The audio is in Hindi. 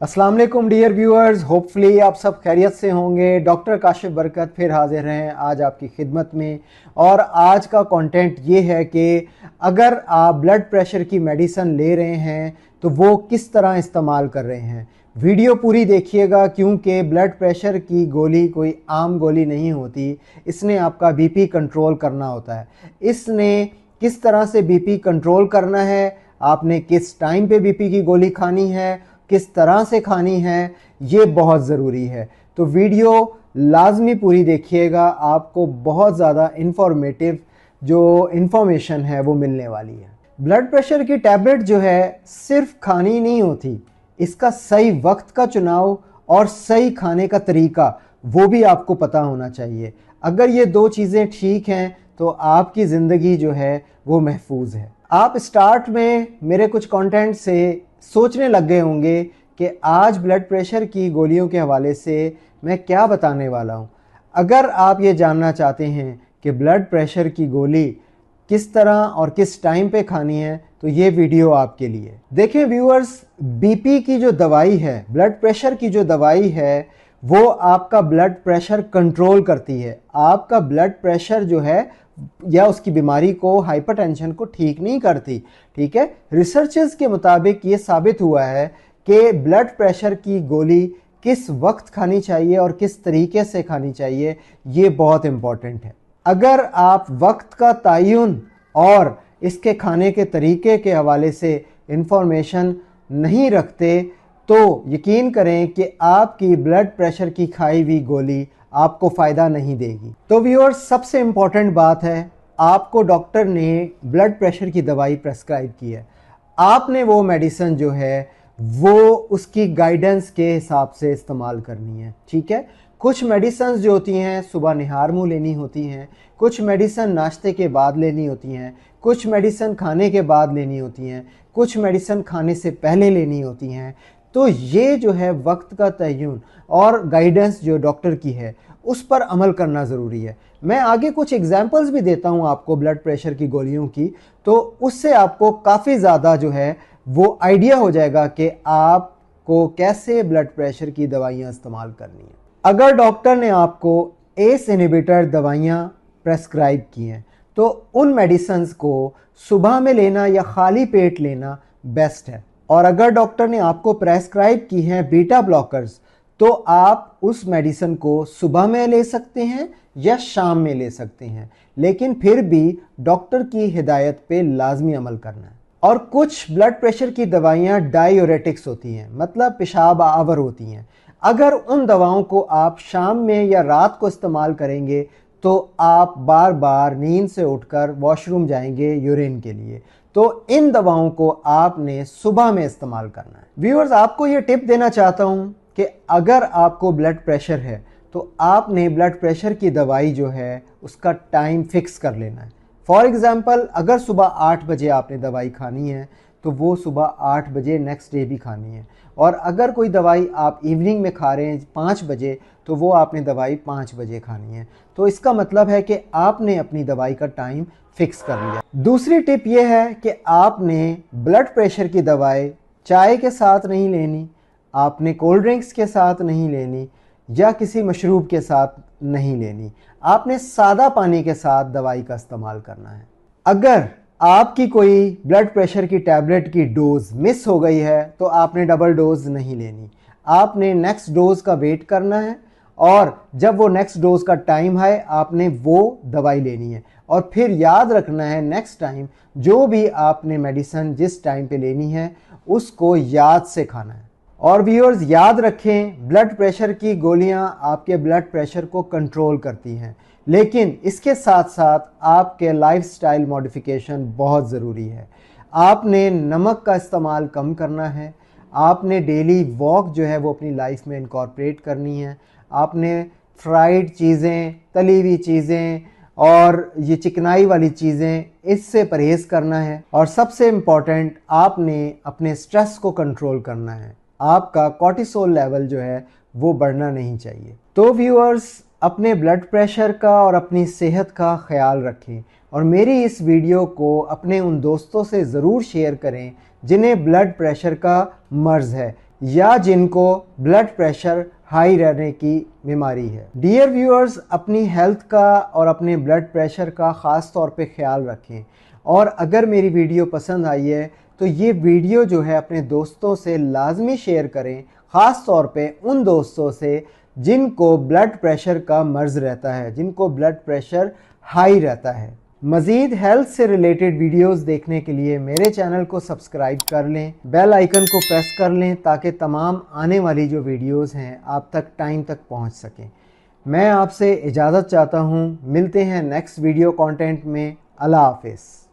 अस्सलाम वालेकुम डियर व्यूअर्स, होपफुली आप सब खैरियत से होंगे। डॉक्टर काशिफ बरकत फिर हाजिर हैं आज आपकी खिदमत में। और आज का कंटेंट ये है कि अगर आप ब्लड प्रेशर की मेडिसिन ले रहे हैं तो वो किस तरह इस्तेमाल कर रहे हैं। वीडियो पूरी देखिएगा क्योंकि ब्लड प्रेशर की गोली कोई आम गोली नहीं होती। इसने आपका बीपी कंट्रोल करना होता है। इसने किस तरह से बीपी कंट्रोल करना है, आपने किस टाइम पे बीपी की गोली खानी है, किस तरह से खानी है, ये बहुत ज़रूरी है। तो वीडियो लाजमी पूरी देखिएगा, आपको बहुत ज़्यादा इन्फॉर्मेटिव जो इन्फॉर्मेशन है वो मिलने वाली है। ब्लड प्रेशर की टैबलेट जो है सिर्फ खानी नहीं होती, इसका सही वक्त का चुनाव और सही खाने का तरीका वो भी आपको पता होना चाहिए। अगर ये दो चीज़ें ठीक हैं तो आपकी ज़िंदगी जो है वो महफूज है। आप स्टार्ट में मेरे कुछ कंटेंट से सोचने लग गए होंगे कि आज ब्लड प्रेशर की गोलियों के हवाले से मैं क्या बताने वाला हूँ। अगर आप ये जानना चाहते हैं कि ब्लड प्रेशर की गोली किस तरह और किस टाइम पे खानी है तो ये वीडियो आपके लिए। देखिए व्यूअर्स, बीपी की जो दवाई है, ब्लड प्रेशर की जो दवाई है, वो आपका ब्लड प्रेशर कंट्रोल करती है। आपका ब्लड प्रेशर जो है या उसकी बीमारी को, हाइपरटेंशन को ठीक नहीं करती। ठीक है, रिसर्चेस के मुताबिक ये साबित हुआ है कि ब्लड प्रेशर की गोली किस वक्त खानी चाहिए और किस तरीके से खानी चाहिए, ये बहुत इंपॉर्टेंट है। अगर आप वक्त का तयन और इसके खाने के तरीके के हवाले से इंफॉर्मेशन नहीं रखते तो यकीन करें कि आपकी ब्लड प्रेशर की खाई हुई गोली आपको फ़ायदा नहीं देगी। तो व्यूअर्स, सबसे इम्पॉर्टेंट बात है, आपको डॉक्टर ने ब्लड प्रेशर की दवाई प्रेस्क्राइब की है। आपने वो मेडिसिन जो है वो उसकी गाइडेंस के हिसाब से इस्तेमाल करनी है। ठीक है, कुछ मेडिसिन जो होती हैं सुबह निहार मुँह लेनी होती हैं, कुछ मेडिसिन नाश्ते के बाद लेनी होती हैं, कुछ मेडिसिन खाने के बाद लेनी होती हैं, कुछ मेडिसिन खाने से पहले लेनी होती हैं। तो ये जो है वक्त का तयन और गाइडेंस जो डॉक्टर की है उस पर अमल करना ज़रूरी है। मैं आगे कुछ एग्जांपल्स भी देता हूँ आपको ब्लड प्रेशर की गोलियों की, तो उससे आपको काफ़ी ज़्यादा जो है वो आइडिया हो जाएगा कि आपको कैसे ब्लड प्रेशर की दवाइयाँ इस्तेमाल करनी है। अगर डॉक्टर ने आपको एस इनहिबिटर दवाइयाँ प्रेस्क्राइब की हैं तो उन मेडिसिन्स को सुबह में लेना या खाली पेट लेना बेस्ट है। और अगर डॉक्टर ने आपको प्रेस्क्राइब की हैं बीटा ब्लॉकर्स तो आप उस मेडिसिन को सुबह में ले सकते हैं या शाम में ले सकते हैं, लेकिन फिर भी डॉक्टर की हिदायत पे लाजमी अमल करना है। और कुछ ब्लड प्रेशर की दवाइयाँ डायूरेटिक्स होती हैं, मतलब पेशाब आवर होती हैं। अगर उन दवाओं को आप शाम में या रात को इस्तेमाल करेंगे तो आप बार बार नींद से उठकर वॉशरूम जाएंगे यूरिन के लिए, तो इन दवाओं को आपने सुबह में इस्तेमाल करना है। व्यूअर्स, आपको ये टिप देना चाहता हूँ कि अगर आपको ब्लड प्रेशर है तो आपने ब्लड प्रेशर की दवाई जो है उसका टाइम फिक्स कर लेना है। फॉर एग्ज़ाम्पल, अगर सुबह 8 बजे आपने दवाई खानी है तो वो सुबह 8 बजे नेक्स्ट डे भी खानी है। और अगर कोई दवाई आप इवनिंग में खा रहे हैं 5 बजे तो वो आपने दवाई 5 बजे खानी है। तो इसका मतलब है कि आपने अपनी दवाई का टाइम फिक्स कर लिया। दूसरी टिप ये है कि आपने ब्लड प्रेशर की दवाई चाय के साथ नहीं लेनी, आपने कोल्ड ड्रिंक्स के साथ नहीं लेनी या किसी मशरूब के साथ नहीं लेनी। आपने सादा पानी के साथ दवाई का इस्तेमाल करना है। अगर आपकी कोई ब्लड प्रेशर की टैबलेट की डोज मिस हो गई है तो आपने डबल डोज नहीं लेनी, आपने नेक्स्ट डोज का वेट करना है और जब वो नेक्स्ट डोज का टाइम है आपने वो दवाई लेनी है। और फिर याद रखना है नेक्स्ट टाइम जो भी आपने मेडिसिन जिस टाइम पे लेनी है उसको याद से खाना है। और व्यूअर्स, याद रखें, ब्लड प्रेशर की गोलियां आपके ब्लड प्रेशर को कंट्रोल करती हैं, लेकिन इसके साथ साथ आपके लाइफस्टाइल मॉडिफिकेशन बहुत ज़रूरी है। आपने नमक का इस्तेमाल कम करना है, आपने डेली वॉक जो है वो अपनी लाइफ में इनकॉर्पोरेट करनी है, आपने फ्राइड चीज़ें, तली हुई चीज़ें और ये चिकनाई वाली चीज़ें इससे परहेज़ करना है। और सबसे इम्पॉर्टेंट, आपने अपने स्ट्रेस को कंट्रोल करना है। आपका कॉर्टिसोल लेवल जो है वो बढ़ना नहीं चाहिए। तो व्यूअर्स, अपने ब्लड प्रेशर का और अपनी सेहत का ख्याल रखें और मेरी इस वीडियो को अपने उन दोस्तों से ज़रूर शेयर करें जिन्हें ब्लड प्रेशर का मर्ज़ है, या जिनको ब्लड प्रेशर हाई रहने की बीमारी है। डियर व्यूअर्स, अपनी हेल्थ का और अपने ब्लड प्रेशर का ख़ास तौर पे ख्याल रखें, और अगर मेरी वीडियो पसंद आई है तो ये वीडियो जो है अपने दोस्तों से लाजमी शेयर करें, ख़ास तौर पे उन दोस्तों से जिनको ब्लड प्रेशर का मर्ज़ रहता है, जिनको ब्लड प्रेशर हाई रहता है। मज़ीद हेल्थ से रिलेटेड वीडियोस देखने के लिए मेरे चैनल को सब्सक्राइब कर लें, बेल आइकन को प्रेस कर लें ताकि तमाम आने वाली जो वीडियोस हैं आप तक टाइम तक पहुंच सकें। मैं आपसे इजाज़त चाहता हूं, मिलते हैं नेक्स्ट वीडियो कंटेंट में। अल्लाह हाफिज़।